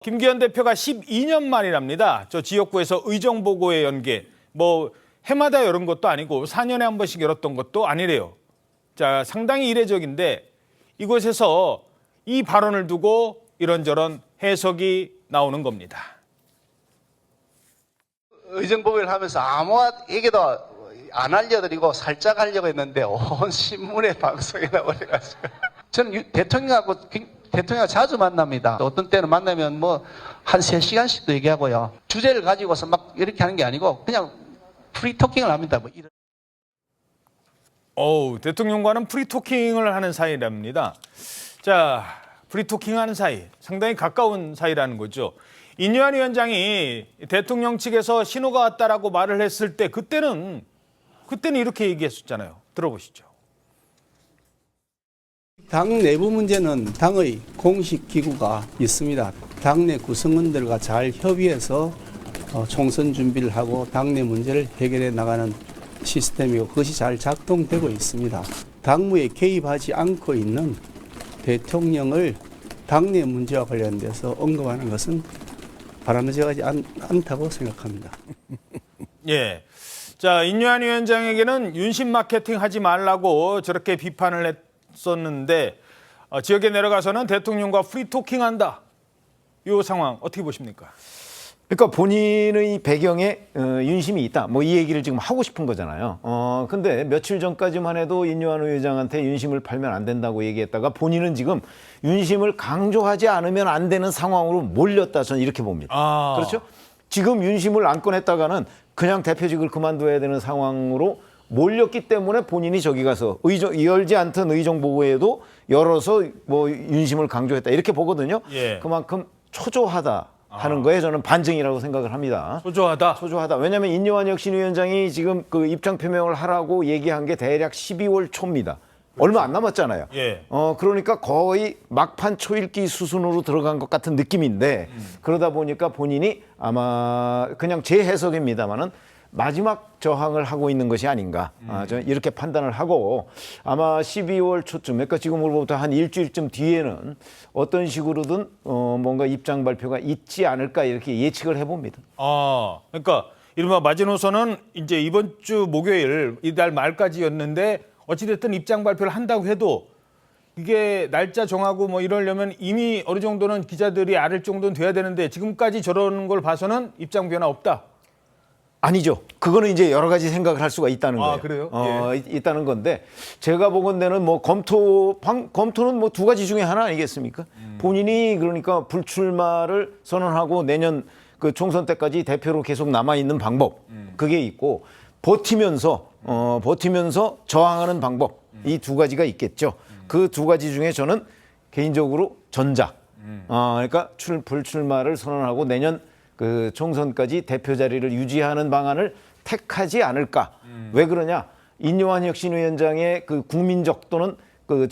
김기현 대표가 12년 만이랍니다. 저 지역구에서 의정보고에 연계, 뭐 해마다 열은 것도 아니고 4년에 한 번씩 열었던 것도 아니래요. 자, 상당히 이례적인데 이곳에서 이 발언을 두고 이런저런 해석이 나오는 겁니다. 의정보고를 하면서 아무 얘기도 안 알려드리고 살짝 하려고 했는데 온 신문에 방송에 나와가지고 저는 대통령하고 자주 만납니다. 어떤 때는 만나면 뭐 한 3시간씩도 얘기하고요. 주제를 가지고서 막 이렇게 하는 게 아니고 그냥 프리토킹을 합니다. 뭐 이런. 대통령과는 프리토킹을 하는 사이랍니다. 자, 프리토킹하는 사이, 상당히 가까운 사이라는 거죠. 인유한 위원장이 대통령 측에서 신호가 왔다라고 말을 했을 때 그때는 이렇게 얘기했었잖아요. 들어보시죠. 당 내부 문제는 당의 공식 기구가 있습니다. 당내 구성원들과 잘 협의해서 총선 준비를 하고 당내 문제를 해결해 나가는 시스템이고 그것이 잘 작동되고 있습니다. 당무에 개입하지 않고 있는 대통령을 당내 문제와 관련돼서 언급하는 것은 바람직하지 않다고 생각합니다. 예. 자, 인유한 위원장에게는 윤심 마케팅 하지 말라고 저렇게 비판을 했었는데 지역에 내려가서는 대통령과 프리토킹한다. 이 상황 어떻게 보십니까? 그러니까 본인의 배경에 윤심이 있다. 뭐 이 얘기를 지금 하고 싶은 거잖아요. 근데 며칠 전까지만 해도 인유한 의장한테 윤심을 팔면 안 된다고 얘기했다가 본인은 지금 윤심을 강조하지 않으면 안 되는 상황으로 몰렸다. 저는 이렇게 봅니다. 그렇죠? 지금 윤심을 안 꺼냈다가는 그냥 대표직을 그만둬야 되는 상황으로 몰렸기 때문에 본인이 저기 가서 열지 않던 의정보고에도 열어서 뭐 윤심을 강조했다. 이렇게 보거든요. 예. 그만큼 초조하다. 하는 거에 저는 반증이라고 생각을 합니다. 초조하다. 왜냐하면 인유한 혁신위원장이 지금 그 입장 표명을 하라고 얘기한 게 대략 12월 초입니다. 얼마 안 남았잖아요. 예. 그러니까 거의 막판 초읽기 수순으로 들어간 것 같은 느낌인데 그러다 보니까 본인이 아마 그냥 제 해석입니다만은 마지막 저항을 하고 있는 것이 아닌가. 저는 이렇게 판단을 하고 아마 12월 초쯤, 그러니까 지금으로부터 한 일주일쯤 뒤에는 어떤 식으로든 뭔가 입장 발표가 있지 않을까 이렇게 예측을 해봅니다. 그러니까 이른바 마지노선은 이제 이번 주 목요일 이달 말까지였는데 어찌됐든 입장 발표를 한다고 해도 이게 날짜 정하고 뭐 이러려면 이미 어느 정도는 기자들이 알을 정도는 돼야 되는데 지금까지 저러는 걸 봐서는 입장 변화 없다. 아니죠. 그거는 이제 여러 가지 생각을 할 수가 있다는 거예요. 그래요? 있다는 건데 제가 보건대는 뭐 검토는 뭐 두 가지 중에 하나 아니겠습니까? 본인이 그러니까 불출마를 선언하고 내년 그 총선 때까지 대표로 계속 남아 있는 방법 그게 있고 버티면서 저항하는 방법 이 두 가지가 있겠죠. 그 두 가지 중에 저는 개인적으로 전자. 그러니까 불출마를 선언하고 내년 그 총선까지 대표 자리를 유지하는 방안을 택하지 않을까. 왜 그러냐? 인유한 혁신위원장의 그 국민적 또는 그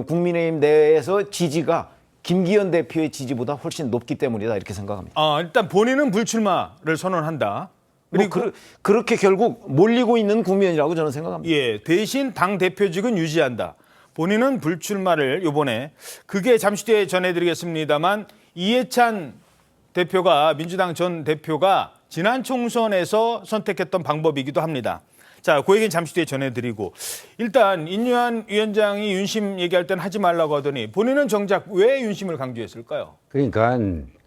국민의힘 내에서 지지가 김기현 대표의 지지보다 훨씬 높기 때문이다 이렇게 생각합니다. 일단 본인은 불출마를 선언한다. 그리고 그렇게 결국 몰리고 있는 국면이라고 저는 생각합니다. 예, 대신 당 대표직은 유지한다. 본인은 불출마를 이번에 그게 잠시 뒤에 전해드리겠습니다만 이해찬 대표가 민주당 전 대표가 지난 총선에서 선택했던 방법이기도 합니다. 자, 그 얘기는 잠시 뒤에 전해드리고 일단 인유한 위원장이 윤심 얘기할 땐 하지 말라고 하더니 본인은 정작 왜 윤심을 강조했을까요? 그러니까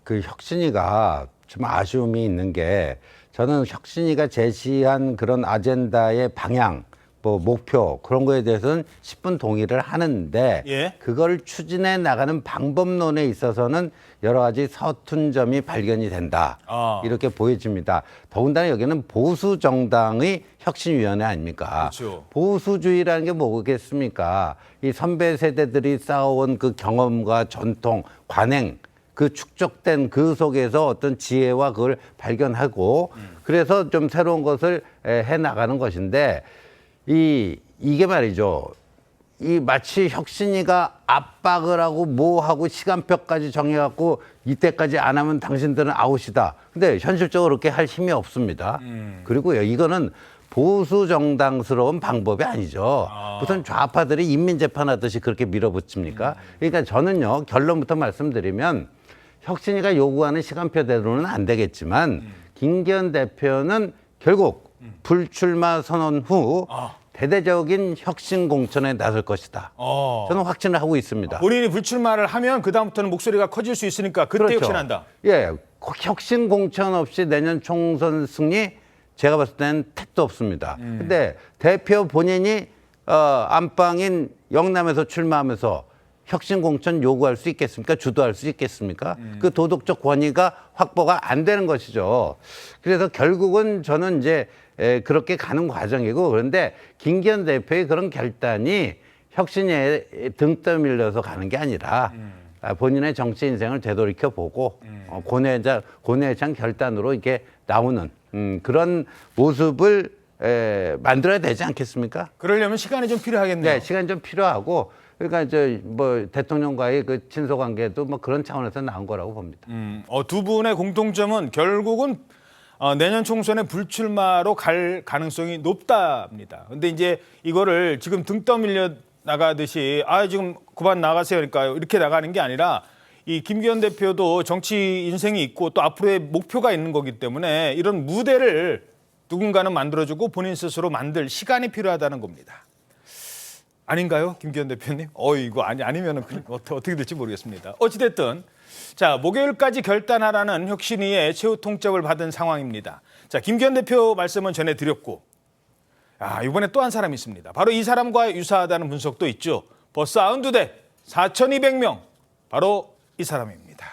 그 혁신이가 좀 아쉬움이 있는 게 저는 혁신이가 제시한 그런 아젠다의 방향 뭐 목표 그런 거에 대해서는 10분 동의를 하는데 예. 그걸 추진해 나가는 방법론에 있어서는 여러 가지 서툰 점이 발견이 된다. 이렇게 보여집니다. 더군다나 여기는 보수 정당의 혁신위원회 아닙니까? 그렇죠. 보수주의라는 게 뭐겠습니까? 이 선배 세대들이 쌓아온 그 경험과 전통, 관행 그 축적된 그 속에서 어떤 지혜와 그걸 발견하고 그래서 좀 새로운 것을 해 나가는 것인데 이게 말이죠. 이 마치 혁신이가 압박을 하고 뭐 하고 시간표까지 정해갖고 이때까지 안 하면 당신들은 아웃이다. 근데 현실적으로 그렇게 할 힘이 없습니다. 그리고요, 이거는 보수 정당스러운 방법이 아니죠. 무슨 좌파들이 인민재판하듯이 그렇게 밀어붙입니까? 그러니까 저는요, 결론부터 말씀드리면 혁신위가 요구하는 시간표대로는 안 되겠지만 김기현 대표는 결국 불출마 선언 후 대대적인 혁신 공천에 나설 것이다. 저는 확신을 하고 있습니다. 본인이 불출마를 하면 그다음부터는 목소리가 커질 수 있으니까 그때 그렇죠. 혁신한다. 예, 혁신 공천 없이 내년 총선 승리 제가 봤을 때는 택도 없습니다. 근데 대표 본인이 안방인 영남에서 출마하면서 혁신 공천 요구할 수 있겠습니까? 주도할 수 있겠습니까? 그 도덕적 권위가 확보가 안 되는 것이죠. 그래서 결국은 저는 이제 그렇게 가는 과정이고, 그런데 김기현 대표의 그런 결단이 혁신에 등 떠밀려서 가는 게 아니라 본인의 정치 인생을 되돌이켜 보고 고뇌장 결단으로 이렇게 나오는 그런 모습을 만들어야 되지 않겠습니까? 그러려면 시간이 좀 필요하겠네요. 네, 시간이 좀 필요하고, 그러니까 이제 뭐 대통령과의 그 친소 관계도 뭐 그런 차원에서 나온 거라고 봅니다. 두 분의 공통점은 결국은 내년 총선에 불출마로 갈 가능성이 높답니다. 근데 이제 이거를 지금 등 떠밀려 나가듯이 지금 그만 나가세요, 그러니까 이렇게 나가는 게 아니라 이 김기현 대표도 정치 인생이 있고 또 앞으로의 목표가 있는 거기 때문에 이런 무대를 누군가는 만들어주고 본인 스스로 만들 시간이 필요하다는 겁니다. 아닌가요, 김기현 대표님? 이거 아니면은 어떻게 될지 모르겠습니다. 어찌됐든 자, 목요일까지 결단하라는 혁신위의 최후 통첩을 받은 상황입니다. 자, 김기현 대표 말씀은 전해드렸고, 이번에 또 한 사람이 있습니다. 바로 이 사람과 유사하다는 분석도 있죠. 버스 92대 4,200명, 바로 이 사람입니다.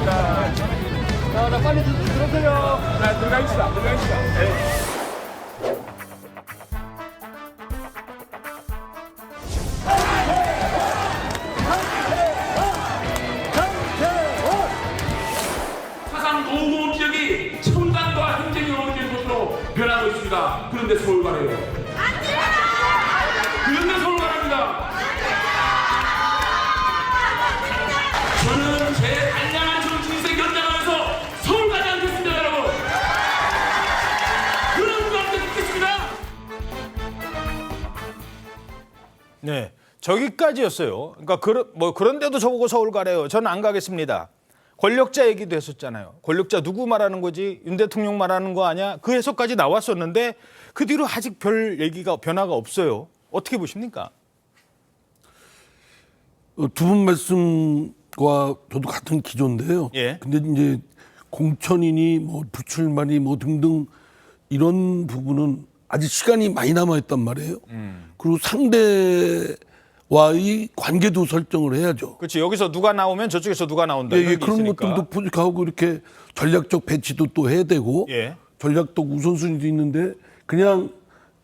자, 빨리 들어오세요. 자, 들어가겠습니다. 네. 사상 노후원 지역이 첨단과 행정이 어려운 곳으로 변하고 있습니다. 그런데 서울 가래요. 그런데 서울 가랍니다. 저는 제 단량한 정치 인생 연장하면서 서울 가지 않겠습니다, 여러분. 그런 분한테 묻겠습니다. 네, 저기까지였어요. 그러니까 그런데도 저보고 서울 가래요. 저는 안 가겠습니다. 권력자 얘기도 했었잖아요. 권력자 누구 말하는 거지? 윤 대통령 말하는 거 아니야? 그 해석까지 나왔었는데 그 뒤로 아직 별 얘기가 변화가 없어요. 어떻게 보십니까? 두 분 말씀과 저도 같은 기조인데요. 예. 근데 이제 공천이니 뭐 불출마니 뭐 등등 이런 부분은 아직 시간이 많이 남아 있단 말이에요. 그리고 상대와의 관계도 설정을 해야죠. 그렇지. 여기서 누가 나오면 저쪽에서 누가 나온다. 예, 이런 게 그런 있으니까. 것들도 포직하고 이렇게 전략적 배치도 또 해야 되고 예. 전략적 우선순위도 있는데 그냥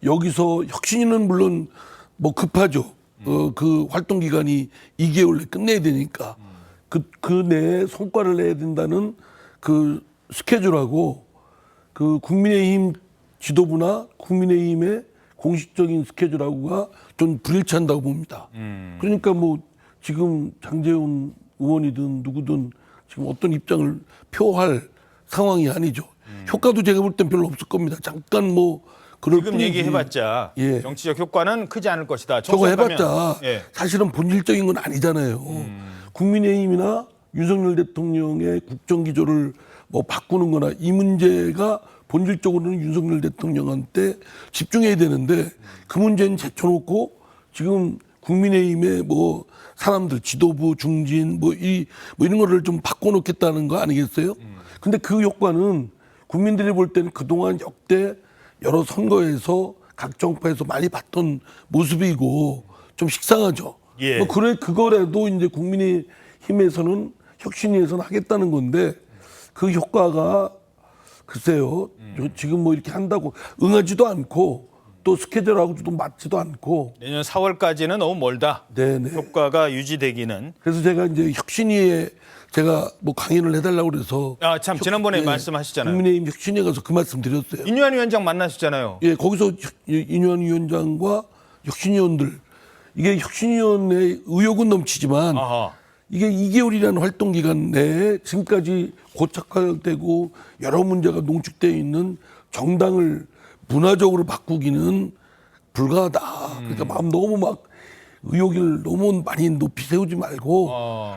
여기서 혁신위는 물론 뭐 급하죠. 그 활동 기간이 2개월 내 끝내야 되니까 그 내에 성과를 내야 된다는 그 스케줄하고 그 국민의힘 지도부나 국민의힘의 공식적인 스케줄하고가 좀 불일치한다고 봅니다. 그러니까 뭐 지금 장제원 의원이든 누구든 지금 어떤 입장을 표할 상황이 아니죠. 효과도 제가 볼 땐 별로 없을 겁니다. 잠깐 뭐 그럴 지금 뿐이지. 얘기해봤자 예. 정치적 효과는 크지 않을 것이다. 저거 총선 해봤자 가면, 예. 사실은 본질적인 건 아니잖아요. 국민의힘이나 윤석열 대통령의 국정기조를 뭐 바꾸는 거나 이 문제가 본질적으로는 윤석열 대통령한테 집중해야 되는데 그 문제는 제쳐놓고 지금 국민의힘의 뭐 사람들 지도부 중진 뭐 이런 거를 좀 바꿔놓겠다는 거 아니겠어요? 근데 그 효과는 국민들이 볼 때는 그동안 역대 여러 선거에서 각 정파에서 많이 봤던 모습이고 좀 식상하죠. 예. 뭐 그래 그거라도 이제 국민의힘에서는 혁신위에서는 하겠다는 건데 그 효과가 글쎄요. 지금 뭐 이렇게 한다고 응하지도 않고 또 스케줄하고도 맞지도 않고. 내년 4월까지는 너무 멀다. 네네. 효과가 유지되기는. 그래서 제가 이제 혁신위에 제가 뭐 강의를 해달라고 그래서. 참 지난번에 말씀하셨잖아요. 국민의힘 혁신위에 가서 그 말씀 드렸어요. 인유한 위원장 만나셨잖아요. 예, 거기서 인유한 위원장과 혁신위원들 이게 혁신위원회의 의욕은 넘치지만 아하. 이게 2개월이라는 활동 기간 내에 지금까지 고착화되고 여러 문제가 농축되어 있는 정당을 문화적으로 바꾸기는 불가하다. 그러니까 마음 너무 막 의욕을 너무 많이 높이 세우지 말고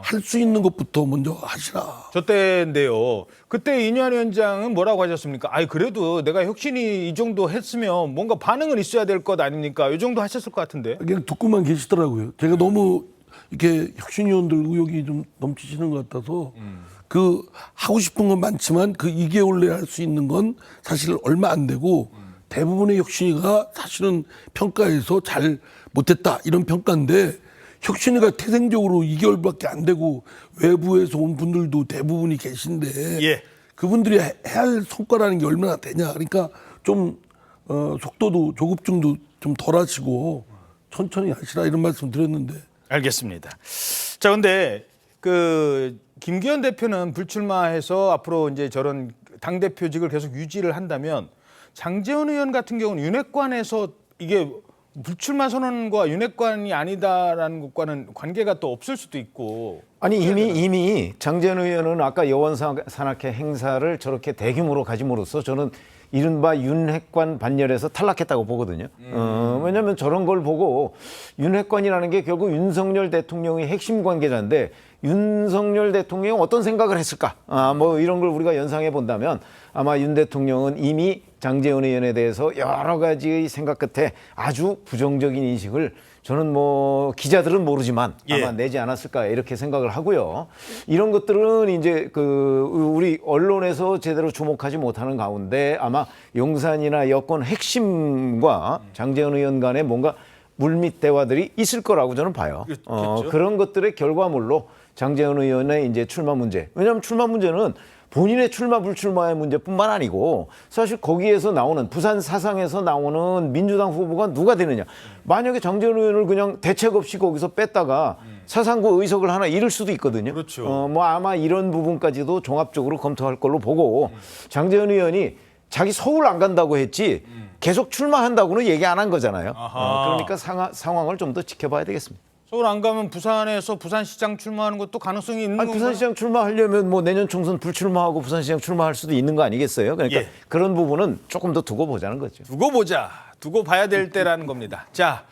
할 수 있는 것부터 먼저 하시라. 저 때인데요. 그때 이뇨한 위원장은 뭐라고 하셨습니까? 아이 그래도 내가 혁신이 이 정도 했으면 뭔가 반응은 있어야 될 것 아닙니까? 이 정도 하셨을 것 같은데. 그냥 듣고만 계시더라고요. 제가 너무 이렇게 혁신위원들 의욕이 좀 넘치시는 것 같아서 그 하고 싶은 건 많지만 그 2개월 내에 할 수 있는 건 사실 얼마 안 되고 대부분의 혁신위가 사실은 평가에서 잘 못했다 이런 평가인데 혁신위가 태생적으로 2개월밖에 안 되고 외부에서 온 분들도 대부분이 계신데 예. 그분들이 해야 할 성과라는 게 얼마나 되냐. 그러니까 좀 속도도 조급증도 좀 덜 하시고 천천히 하시라 이런 말씀 드렸는데. 알겠습니다. 자, 근데 그 김기현 대표는 불출마해서 앞으로 이제 저런 당 대표직을 계속 유지를 한다면 장제원 의원 같은 경우는 윤핵관에서 이게 불출마 선언과 윤핵관이 아니다라는 것과는 관계가 또 없을 수도 있고. 아니 이미 장제원 의원은 아까 여원산악회 행사를 저렇게 대규모로 가짐으로써 저는 이른바 윤핵관 반열에서 탈락했다고 보거든요. 왜냐하면 저런 걸 보고 윤핵관이라는 게 결국 윤석열 대통령의 핵심 관계자인데 윤석열 대통령이 어떤 생각을 했을까? 뭐 이런 걸 우리가 연상해 본다면 아마 윤 대통령은 이미 장제원 의원에 대해서 여러 가지의 생각 끝에 아주 부정적인 인식을 저는 뭐 기자들은 모르지만 아마 내지 않았을까 이렇게 생각을 하고요. 이런 것들은 이제 그 우리 언론에서 제대로 주목하지 못하는 가운데 아마 용산이나 여권 핵심과 장제원 의원 간에 뭔가 물밑 대화들이 있을 거라고 저는 봐요. 그런 것들의 결과물로 장제원 의원의 이제 출마 문제. 왜냐하면 출마 문제는 본인의 출마 불출마의 문제뿐만 아니고 사실 거기에서 나오는 부산 사상에서 나오는 민주당 후보가 누가 되느냐. 만약에 장제원 의원을 그냥 대책 없이 거기서 뺐다가 사상구 의석을 하나 잃을 수도 있거든요. 그렇죠. 뭐 아마 이런 부분까지도 종합적으로 검토할 걸로 보고 장제원 의원이 자기 서울 안 간다고 했지 계속 출마한다고는 얘기 안 한 거잖아요. 그러니까 상황을 좀 더 지켜봐야 되겠습니다. 서울 안 가면 부산에서 부산시장 출마하는 것도 가능성이 있는 건가요? 부산시장 출마하려면 뭐 내년 총선 불출마하고 부산시장 출마할 수도 있는 거 아니겠어요? 그러니까 그런 부분은 조금 더 두고 보자는 거죠. 두고 보자. 두고 봐야 될 때라는 겁니다. 자,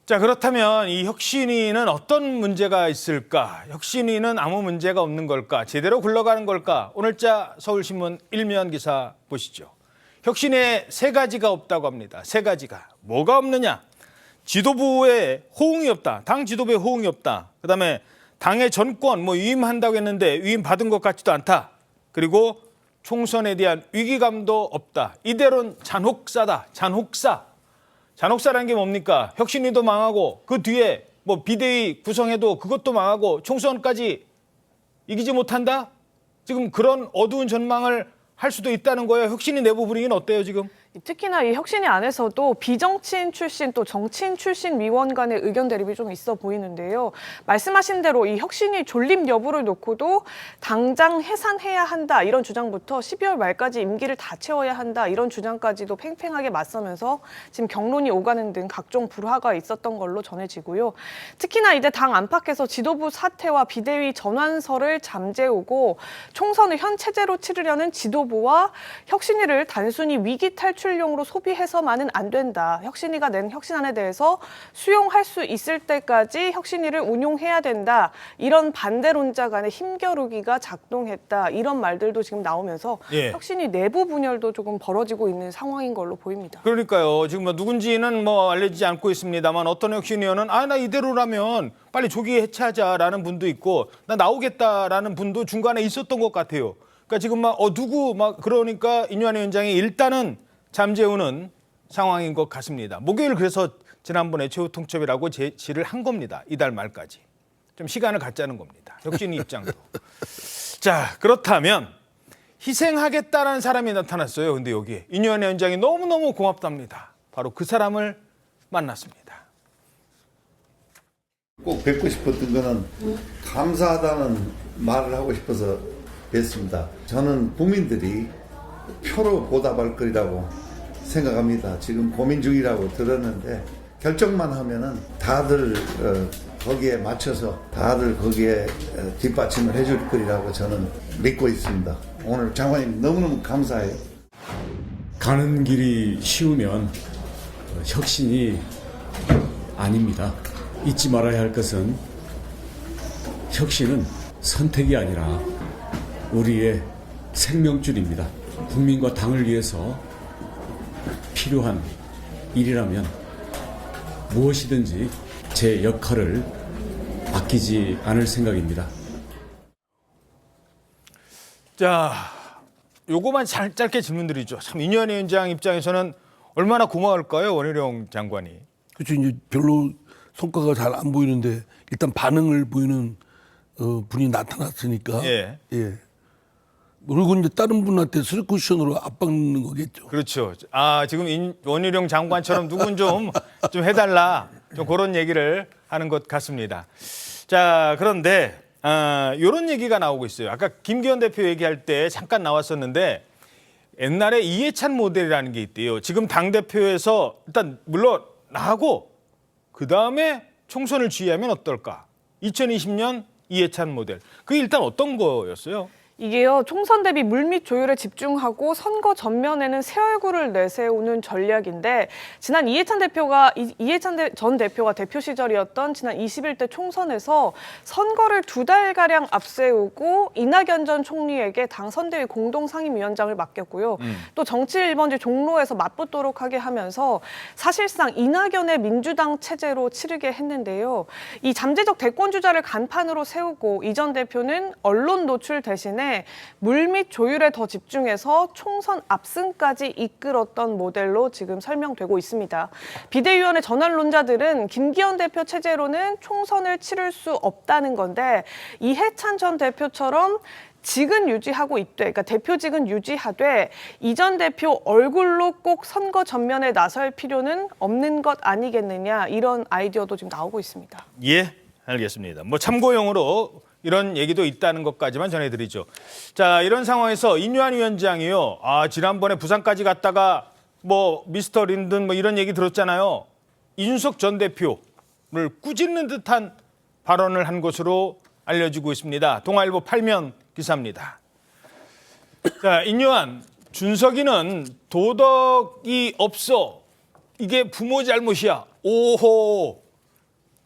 그렇다면 이 혁신위는 어떤 문제가 있을까? 혁신위는 아무 문제가 없는 걸까? 제대로 굴러가는 걸까? 오늘자 서울신문 일면 기사 보시죠. 혁신에 3가지가 없다고 합니다. 3가지가. 뭐가 없느냐? 지도부에 호응이 없다. 당 지도부에 호응이 없다. 그다음에 당의 전권 뭐 위임한다고 했는데 위임 받은 것 같지도 않다. 그리고 총선에 대한 위기감도 없다. 이대로는 잔혹사다. 잔혹사라는 게 뭡니까? 혁신위도 망하고 그 뒤에 뭐 비대위 구성해도 그것도 망하고 총선까지 이기지 못한다? 지금 그런 어두운 전망을 할 수도 있다는 거예요. 혁신위 내부 분위기는 어때요 지금? 특히나 이 혁신위 안에서도 비정치인 출신 또 정치인 출신 위원 간의 의견 대립이 좀 있어 보이는데요. 말씀하신 대로 이 혁신위 존립 여부를 놓고도 당장 해산해야 한다 이런 주장부터 12월 말까지 임기를 다 채워야 한다 이런 주장까지도 팽팽하게 맞서면서 지금 경론이 오가는 등 각종 불화가 있었던 걸로 전해지고요. 특히나 이제 당 안팎에서 지도부 사퇴와 비대위 전환설을 잠재우고 총선을 현 체제로 치르려는 지도부와 혁신위를 단순히 위기 탈출용으로 소비해서만은 안 된다. 혁신위가 낸 혁신안에 대해서 수용할 수 있을 때까지 혁신위를 운용해야 된다. 이런 반대론자 간의 힘겨루기가 작동했다. 이런 말들도 지금 나오면서 혁신위 내부 분열도 조금 벌어지고 있는 상황인 걸로 보입니다. 그러니까요. 지금 뭐 누군지는 뭐 알려지지 않고 있습니다만 어떤 혁신위원은 나 이대로라면 빨리 조기 해체하자라는 분도 있고 나 나오겠다라는 분도 중간에 있었던 것 같아요. 그러니까 지금 그러니까 이뇨한 위원장이 일단은 잠재우는 상황인 것 같습니다. 목요일 그래서 지난번에 최후 통첩이라고 제시를 한 겁니다. 이달 말까지. 좀 시간을 갖자는 겁니다. 혁신위 입장도. 자, 그렇다면 희생하겠다는 사람이 나타났어요. 근데 여기에 이뇨한 위원장이 너무너무 고맙답니다. 바로 그 사람을 만났습니다. 꼭 뵙고 싶었던 거는 감사하다는 말을 하고 싶어서 뵀습니다. 저는 국민들이 표로 보답할 거리라고 생각합니다. 지금 고민 중이라고 들었는데 결정만 하면은 다들 거기에 맞춰서 다들 거기에 뒷받침을 해줄 거리라고 저는 믿고 있습니다. 오늘 장관님 너무너무 감사해요. 가는 길이 쉬우면 혁신이 아닙니다. 잊지 말아야 할 것은 혁신은 선택이 아니라 우리의 생명줄입니다. 국민과 당을 위해서 필요한 일이라면 무엇이든지 제 역할을 아끼지 않을 생각입니다. 자, 요거만 짧게 질문드리죠. 참 인유한 위원장 입장에서는 얼마나 고마울까요, 원희룡 장관이? 그렇죠. 이제 별로 성과가 잘 안 보이는데 일단 반응을 보이는 분이 나타났으니까. 예. 예. 그리고 이제 다른 분한테 슬쿠션으로 압박는 거겠죠. 그렇죠. 아, 지금 원희룡 장관처럼 누군 좀 해달라. 좀 그런 얘기를 하는 것 같습니다. 자, 그런데, 요런 얘기가 나오고 있어요. 아까 김기현 대표 얘기할 때 잠깐 나왔었는데, 옛날에 이해찬 모델이라는 게 있대요. 지금 당대표에서 일단 물러나고, 그 다음에 총선을 지휘하면 어떨까? 2020년 이해찬 모델. 그게 일단 어떤 거였어요? 이게요, 총선 대비 물밑 조율에 집중하고 선거 전면에는 새 얼굴을 내세우는 전략인데, 지난 이해찬 전 대표가 대표 시절이었던 지난 21대 총선에서 선거를 2달가량 앞세우고 이낙연 전 총리에게 당 선대위 공동상임위원장을 맡겼고요. 또 정치 1번지 종로에서 맞붙도록 하게 하면서 사실상 이낙연의 민주당 체제로 치르게 했는데요. 이 잠재적 대권 주자를 간판으로 세우고 이 전 대표는 언론 노출 대신에 물밑 조율에 더 집중해서 총선 압승까지 이끌었던 모델로 지금 설명되고 있습니다. 비대위원회 전환론자들은 김기현 대표 체제로는 총선을 치를 수 없다는 건데 이해찬 전 대표처럼 직은 유지하고 있되, 그러니까 대표직은 유지하되 이 전 대표 얼굴로 꼭 선거 전면에 나설 필요는 없는 것 아니겠느냐, 이런 아이디어도 지금 나오고 있습니다. 예, 알겠습니다. 뭐 참고용으로 이런 얘기도 있다는 것까지만 전해드리죠. 자, 이런 상황에서 인유한 위원장이요. 지난번에 부산까지 갔다가 뭐 미스터 린든 뭐 이런 얘기 들었잖아요. 이준석 전 대표를 꾸짖는 듯한 발언을 한 것으로 알려지고 있습니다. 동아일보 8면 기사입니다. 자, 인유한, 준석이는 도덕이 없어. 이게 부모 잘못이야. 오호.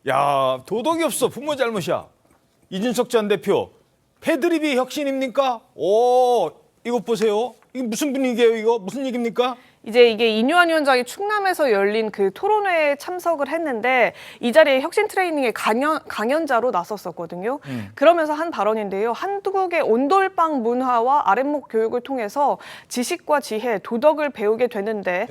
야, 도덕이 없어. 부모 잘못이야. 이준석 전 대표, 패드립이 혁신입니까? 오, 이거 보세요. 이게 무슨 분위기예요, 이거? 무슨 얘기입니까? 이제 이게 인유한 위원장이 충남에서 열린 그 토론회에 참석을 했는데 이 자리에 혁신 트레이닝의 강연자로 나섰었거든요. 그러면서 한 발언인데요. 한국의 온돌방 문화와 아랫목 교육을 통해서 지식과 지혜, 도덕을 배우게 되는데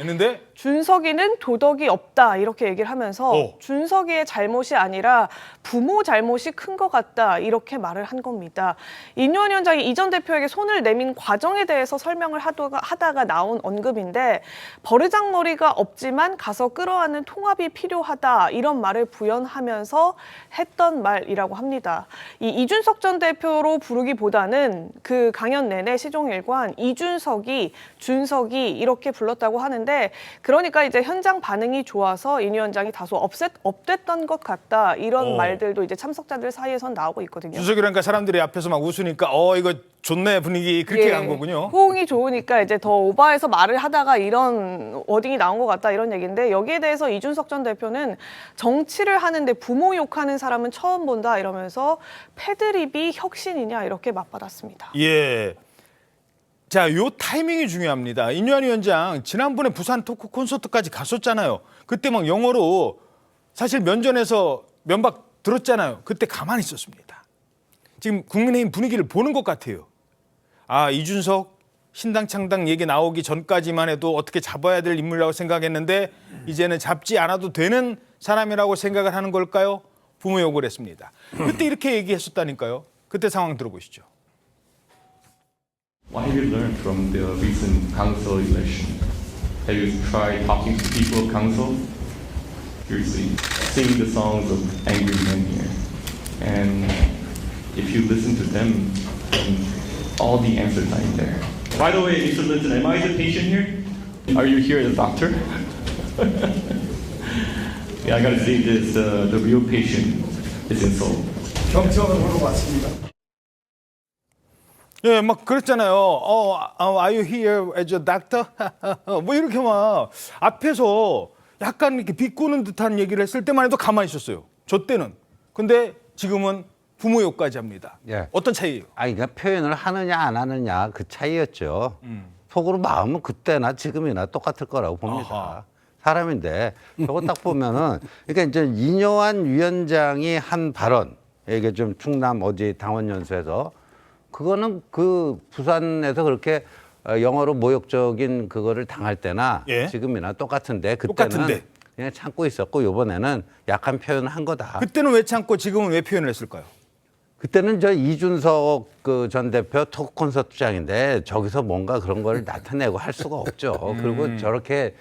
준석이는 도덕이 없다, 이렇게 얘기를 하면서 준석이의 잘못이 아니라 부모 잘못이 큰 것 같다, 이렇게 말을 한 겁니다. 인유한 위원장이 이 전 대표에게 손을 내민 과정에 대해서 설명을 하다가 나온 언급인데, 버르장머리가 없지만 가서 끌어안는 통합이 필요하다, 이런 말을 부연하면서 했던 말이라고 합니다. 이 이준석 전 대표로 부르기보다는 그 강연 내내 시종일관 이준석이, 준석이 이렇게 불렀다고 하는데, 그러니까 이제 현장 반응이 좋아서 인 위원장이 다소 업됐던 것 같다, 이런 말들도 이제 참석자들 사이에선 나오고 있거든요. 준석이라니까 사람들이 앞에서 막 웃으니까 이거 좋네, 분위기, 그렇게 간 거군요. 호응이 좋으니까 이제 더 오버해서 말을 하다가 이런 워딩이 나온 것 같다, 이런 얘기인데, 여기에 대해서 이준석 전 대표는 정치를 하는데 부모 욕하는 사람은 처음 본다, 이러면서 패드립이 혁신이냐, 이렇게 맞받았습니다. 예. 자, 요 타이밍이 중요합니다. 인유한 위원장 지난번에 부산 토크 콘서트까지 갔었잖아요. 그때 막 영어로 사실 면전에서 면박 들었잖아요. 그때 가만히 있었습니다. 지금 국민의힘 분위기를 보는 것 같아요. 이준석 신당 창당 얘기 나오기 전까지만 해도 어떻게 잡아야 될 인물이라고 생각했는데 이제는 잡지 않아도 되는 사람이라고 생각을 하는 걸까요? 부모 욕을 했습니다. 그때 이렇게 얘기했었다니까요. 그때 상황 들어보시죠. What have you learned from the recent council election? Have you tried talking to people of council? Seriously, sing the songs of angry men here. And if you listen to them, then all the answers are in there. By the way, Mr. Linton, am I the patient here? Are you here as a doctor? Yeah, I gotta say this, the real patient is in Seoul. 경청을 보러 왔습니다. 예, 막 그랬잖아요. Are you here as a doctor? 뭐 이렇게 막 앞에서 약간 이렇게 비꼬는 듯한 얘기를 했을 때만 해도 가만히 있었어요. 저 때는. 근데 지금은 부모 욕까지 합니다. 예. 어떤 차이예요? 그러니까 표현을 하느냐 안 하느냐 그 차이였죠. 속으로 마음은 그때나 지금이나 똑같을 거라고 봅니다. 아하. 사람인데 저거 딱 보면은 그러니까 이제 이뇨한 위원장이 한 발언 이게 좀 충남 어디 당원 연수에서 그거는 그 부산에서 그렇게 영어로 모욕적인 그거를 당할 때나 예. 지금이나 똑같은데 그때는 똑같은데. 그냥 참고 있었고 이번에는 약한 표현을 한 거다. 그때는 왜 참고 지금은 왜 표현을 했을까요? 그때는 저 이준석 그 전 대표 토크 콘서트장인데 저기서 뭔가 그런 걸 나타내고 할 수가 없죠. 그리고 저렇게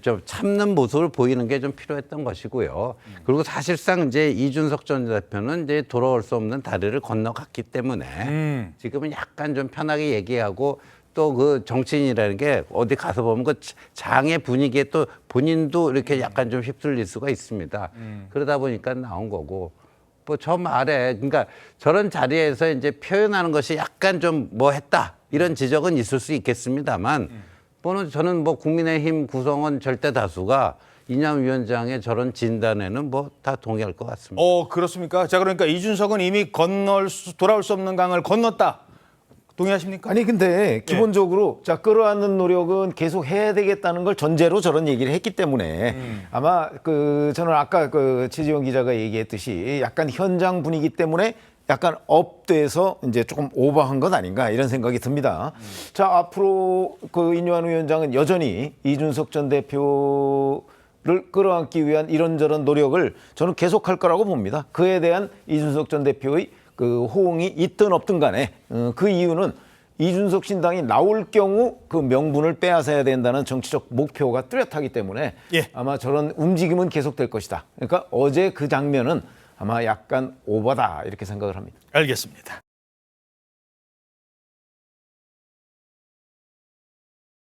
좀 참는 모습을 보이는 게 좀 필요했던 것이고요. 그리고 사실상 이제 이준석 전 대표는 이제 돌아올 수 없는 다리를 건너갔기 때문에 지금은 약간 좀 편하게 얘기하고 또 그 정치인이라는 게 어디 가서 보면 그 장의 분위기에 또 본인도 이렇게 약간 좀 휩쓸릴 수가 있습니다. 그러다 보니까 나온 거고. 뭐 저 말에 그러니까 저런 자리에서 이제 표현하는 것이 약간 좀 뭐 했다 이런 지적은 있을 수 있겠습니다만 저는 뭐 국민의힘 구성원 절대 다수가 이념 위원장의 저런 진단에는 뭐 다 동의할 것 같습니다. 그렇습니까? 자, 그러니까 이준석은 이미 돌아올 수 없는 강을 건넜다. 동의하십니까? 아니 근데 기본적으로 자 끌어안는 노력은 계속 해야 되겠다는 걸 전제로 저런 얘기를 했기 때문에 아마 저는 아까 최지원 기자가 얘기했듯이 약간 현장 분위기 때문에 약간 업돼서 이제 조금 오버한 것 아닌가 이런 생각이 듭니다. 자 앞으로 이뇨한 위원장은 여전히 이준석 전 대표를 끌어안기 위한 이런저런 노력을 저는 계속할 거라고 봅니다. 그에 대한 이준석 전 대표의 호응이 있든 없든 간에 그 이유는 이준석 신당이 나올 경우 그 명분을 빼앗아야 된다는 정치적 목표가 뚜렷하기 때문에 아마 저런 움직임은 계속될 것이다. 그러니까 어제 그 장면은 아마 약간 오버다 이렇게 생각을 합니다. 알겠습니다.